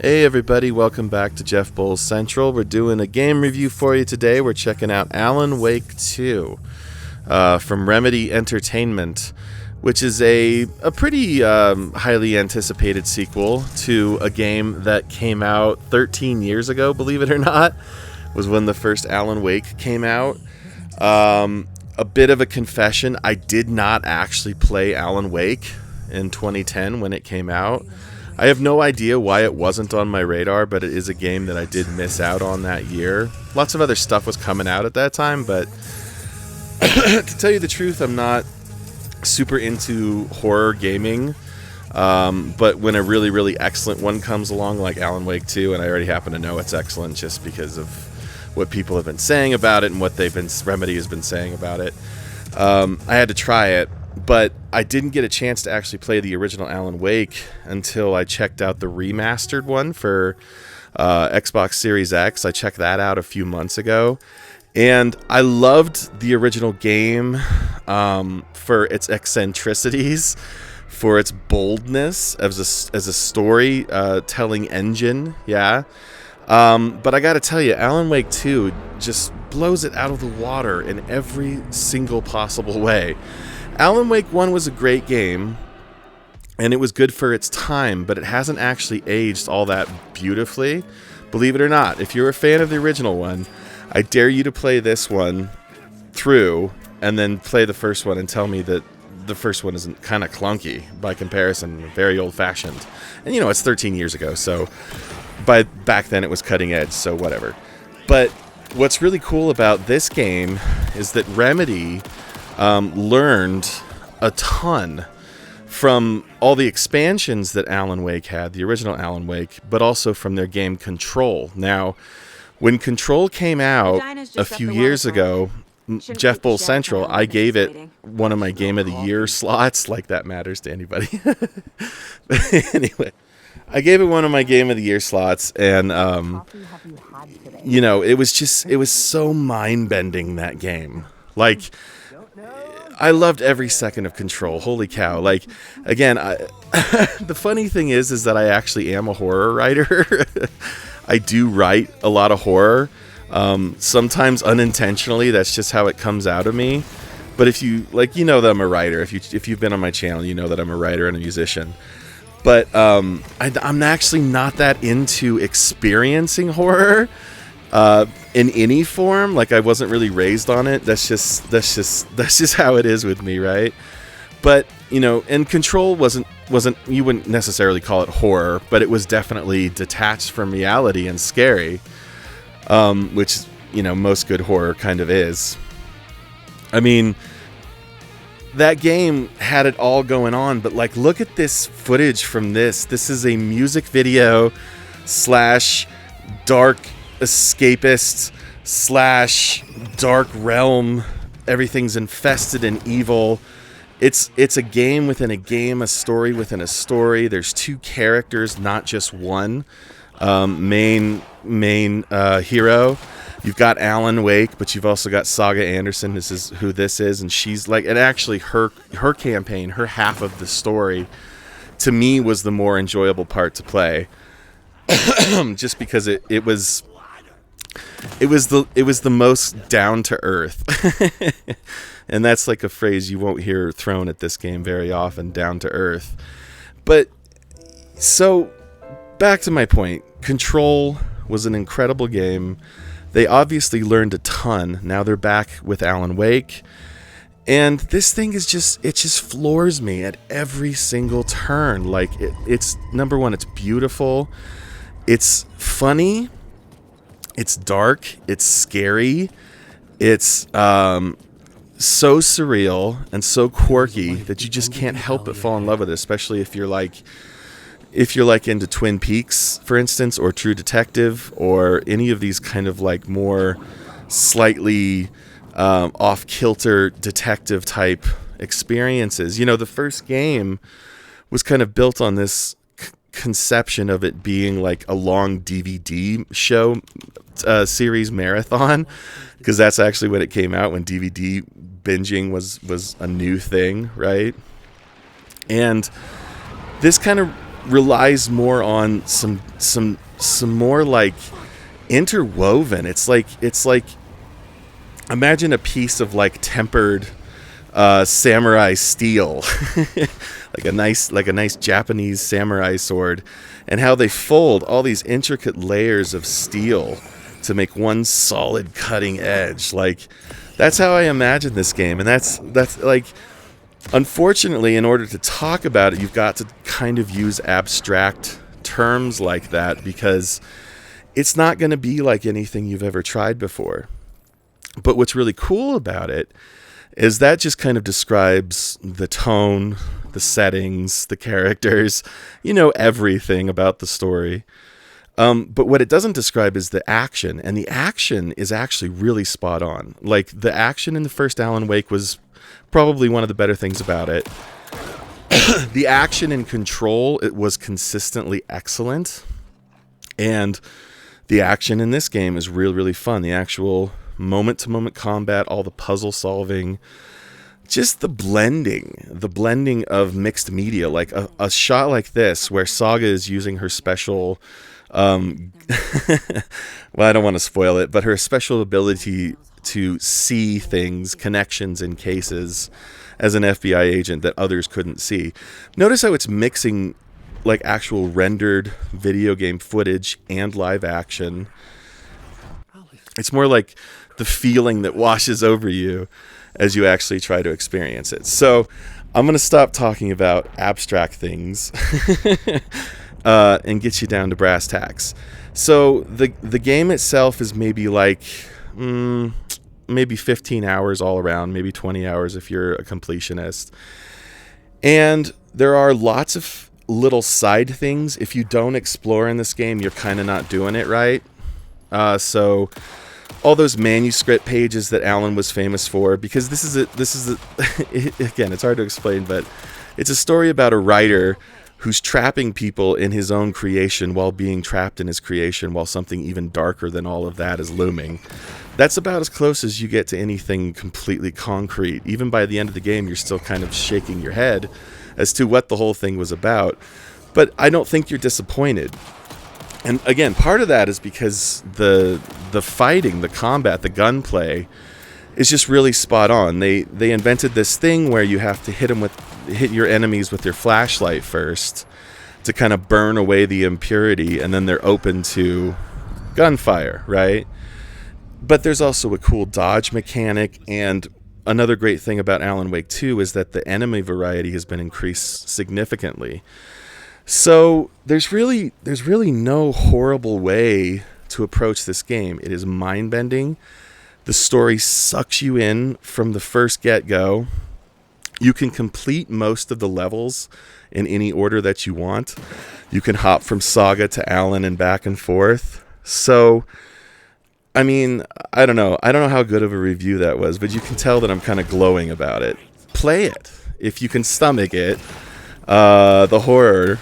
Hey everybody, welcome back to Jeff Bowles Central. We're doing a game review for you today. We're checking out Alan Wake 2 from Remedy Entertainment, which is a pretty highly anticipated sequel to a game that came out 13 years ago, believe it or not, was when the first Alan Wake came out. A bit of a confession, I did not actually play Alan Wake in 2010 when it came out. I have no idea why it wasn't on my radar, but it is a game that I did miss out on that year. Lots of other stuff was coming out at that time, but to tell you the truth, I'm not super into horror gaming. But when a really, really excellent one comes along, like Alan Wake 2, and I already happen to know it's excellent just because of what people have been saying about it and what Remedy has been saying about it, I had to try it. But I didn't get a chance to actually play the original Alan Wake until I checked out the remastered one for Xbox Series X. I checked that out a few months ago. And I loved the original game for its eccentricities, for its boldness as a story-telling engine, yeah. But I gotta tell you, Alan Wake 2 just blows it out of the water in every single possible way. Alan Wake 1 was a great game, and it was good for its time, but it hasn't actually aged all that beautifully. Believe it or not, if you're a fan of the original one, I dare you to play this one through, and then play the first one and tell me that the first one isn't kind of clunky by comparison, very old-fashioned. And you know, it's 13 years ago, so back then it was cutting edge, so whatever. But what's really cool about this game is that Remedy learned a ton from all the expansions that Alan Wake had, the original Alan Wake, but also from their game Control. Now, when Control came out a few years ago, Jeff Bowles Central, I gave it one of my Game of the Year slots, like that matters to anybody. But anyway, I gave it one of my Game of the Year slots, and you know, it was so mind-bending, that game. Like, I loved every second of Control. Holy cow. Like, again, the funny thing is that I actually am a horror writer. I do write a lot of horror. Sometimes unintentionally, that's just how it comes out of me. But if you, like, you know that I'm a writer. If you've been on my channel, you know that I'm a writer and a musician. But I'm actually not that into experiencing horror. In any form. Like, I wasn't really raised on it. That's just how it is with me, right? But, you know, and Control wasn't you wouldn't necessarily call it horror, but it was definitely detached from reality and scary, which, you know, most good horror kind of is. I mean, that game had it all going on, but, like, look at this footage from this. This is a music video / dark escapist / dark realm. Everything's infested and evil. It's a game within a game, a story within a story. There's two characters, not just one main hero. You've got Alan Wake, but you've also got Saga Anderson. This is who this is, and she's like, and actually her campaign, her half of the story, to me was the more enjoyable part to play, just because it was the most down to earth. And that's like a phrase you won't hear thrown at this game very often, down to earth. But so back to my point, Control was an incredible game. They obviously learned a ton. Now they're back with Alan Wake. And this thing is it just floors me at every single turn. Like, it's number one, it's beautiful. It's funny. It's dark, it's scary, it's so surreal and so quirky that you just can't help but fall in love with it, especially if you're like into Twin Peaks, for instance, or True Detective, or any of these kind of like more slightly off-kilter detective type experiences. You know, the first game was kind of built on this conception of it being like a long DVD show series marathon, because that's actually when it came out, when DVD binging was a new thing, right? And this kind of relies more on some more like interwoven. It's like imagine a piece of like tempered samurai steel, like a nice Japanese samurai sword, and how they fold all these intricate layers of steel to make one solid cutting edge. Like, that's how I imagine this game, and that's like, unfortunately, in order to talk about it, you've got to kind of use abstract terms like that, because it's not going to be like anything you've ever tried before. But what's really cool about it is that just kind of describes the tone, the settings, the characters, everything about the story. But what it doesn't describe is the action, and the action is actually really spot on. Like, the action in the first Alan Wake was probably one of the better things about it. The action and Control, it was consistently excellent, and the action in this game is really, really fun. The actual moment-to-moment combat, all the puzzle solving, just the blending of mixed media. Like a shot like this where Saga is using her special well, I don't want to spoil it, but her special ability to see things, connections in cases, as an FBI agent that others couldn't see. Notice how it's mixing like actual rendered video game footage and live action. It's more like the feeling that washes over you as you actually try to experience it. So I'm going to stop talking about abstract things and get you down to brass tacks. So the game itself is maybe like maybe 15 hours all around, maybe 20 hours if you're a completionist. And there are lots of little side things. If you don't explore in this game, you're kind of not doing it right. So all those manuscript pages that Alan was famous for, because this is again, it's hard to explain, but it's a story about a writer who's trapping people in his own creation while being trapped in his creation, while something even darker than all of that is looming. That's about as close as you get to anything completely concrete. Even by the end of the game, you're still kind of shaking your head as to what the whole thing was about. But I don't think you're disappointed. And again, part of that is because the fighting, the combat, the gunplay is just really spot on. They invented this thing where you have to hit your enemies with your flashlight first to kind of burn away the impurity, and then they're open to gunfire, right? But there's also a cool dodge mechanic, and another great thing about Alan Wake 2 is that the enemy variety has been increased significantly. So there's really no horrible way to approach this game. It is mind-bending. The story sucks you in from the first get-go. You can complete most of the levels in any order that you want. You can hop from Saga to Alan and back and forth. So, I mean, I don't know how good of a review that was, but you can tell that I'm kind of glowing about it. Play it if you can stomach it. The horror.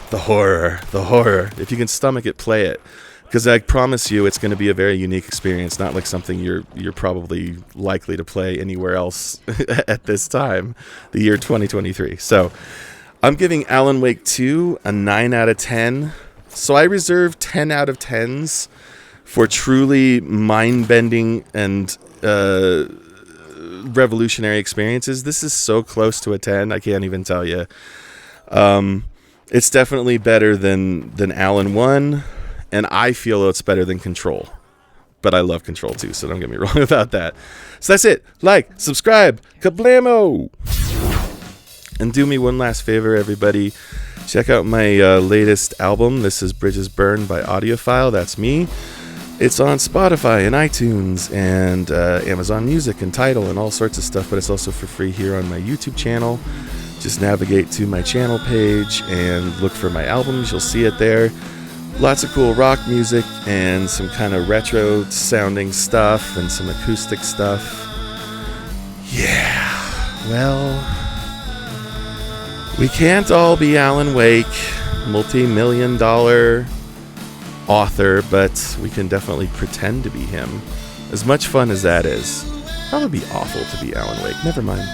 If you can stomach it, play it. Because I promise you, it's going to be a very unique experience, not like something you're probably likely to play anywhere else at this time, the year 2023. So I'm giving Alan Wake 2 a 9 out of 10. So I reserve 10 out of 10s for truly mind-bending and revolutionary experiences. This is so close to a 10, I can't even tell you. It's definitely better than Alan 1. And I feel it's better than Control. But I love Control too, so don't get me wrong about that. So that's it. Like, subscribe, kablamo! And do me one last favor, everybody. Check out my latest album. This is Bridges Burned by Audiophile. That's me. It's on Spotify and iTunes and Amazon Music and Tidal and all sorts of stuff. But it's also for free here on my YouTube channel. Just navigate to my channel page and look for my albums. You'll see it there. Lots of cool rock music and some kind of retro sounding stuff and some acoustic stuff. Yeah, well, we can't all be Alan Wake, multi-million-dollar author, but we can definitely pretend to be him. As much fun as that is, probably be awful to be Alan Wake. Never mind.